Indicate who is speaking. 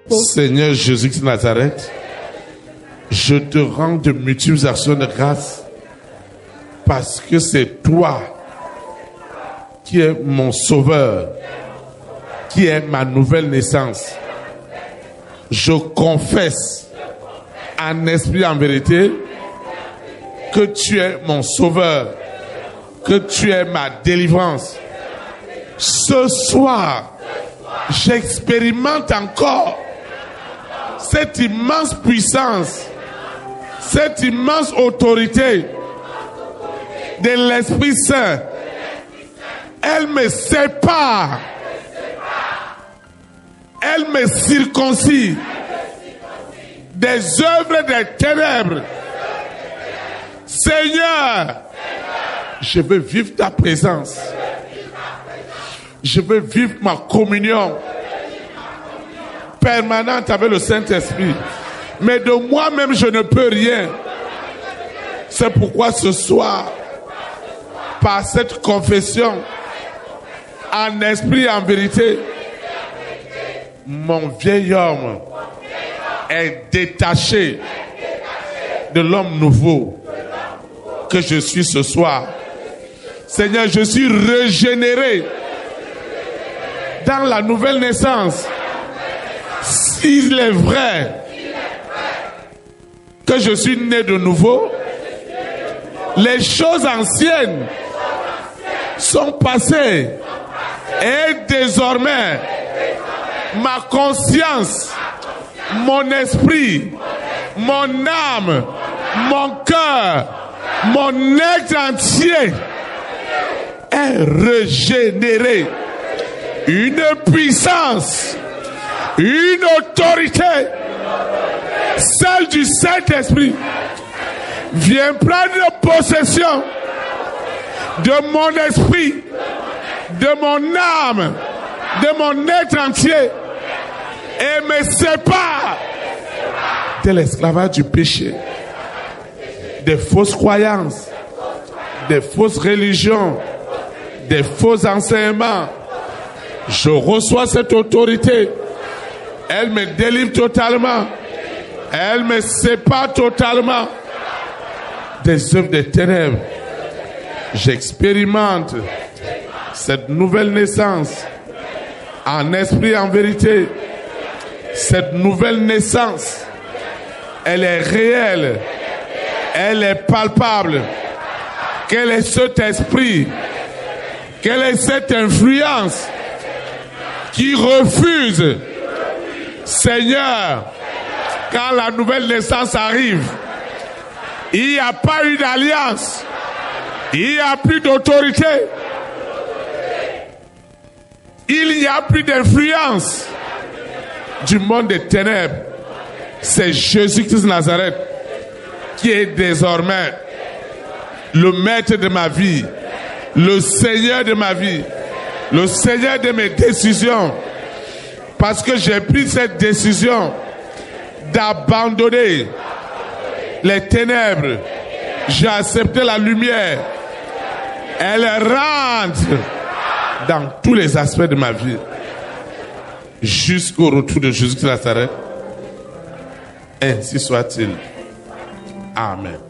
Speaker 1: Seigneur Jésus de Nazareth, je te rends de multiples actions de grâce parce que c'est toi qui es mon sauveur, qui est ma nouvelle naissance. Je confesse en esprit et en vérité que tu es mon sauveur, que tu es ma délivrance. Ce soir, j'expérimente encore cette immense puissance, cette immense autorité de l'Esprit Saint. Elle me sépare, elle me circoncit des œuvres des ténèbres. Seigneur, je veux vivre ta présence. Je veux vivre ma communion permanente avec le Saint-Esprit. Mais de moi-même, je ne peux rien. C'est pourquoi ce soir, par cette confession, en esprit et en vérité, mon vieil homme est détaché de l'homme nouveau que je suis ce soir. Seigneur, je suis régénéré dans la nouvelle naissance. S'il est vrai que je suis né de nouveau, les choses anciennes sont passées et désormais ma conscience, mon esprit, mon âme, mon cœur, mon être entier est régénéré. Une puissance, une autorité, celle du Saint-Esprit, vient prendre possession de mon esprit, de mon âme, de mon être entier et me sépare de l'esclavage du péché, des fausses croyances, des fausses religions, des faux enseignements. Je reçois cette autorité. Elle me délivre totalement. Elle me sépare totalement des œuvres des ténèbres. J'expérimente cette nouvelle naissance en esprit et en vérité. Cette nouvelle naissance, elle est réelle. Elle est palpable. Quel est cet esprit? Quelle est cette influence qui refuse, Seigneur, quand la nouvelle naissance arrive, il n'y a pas eu d'alliance, il n'y a plus d'autorité, il n'y a plus d'influence du monde des ténèbres. C'est Jésus-Christ de Nazareth qui est désormais le maître de ma vie, le Seigneur de ma vie, le Seigneur de mes décisions, parce que j'ai pris cette décision d'abandonner les ténèbres. J'ai accepté la lumière. Elle rentre dans tous les aspects de ma vie jusqu'au retour de Jésus de Nazareth. Ainsi soit-il. Amen.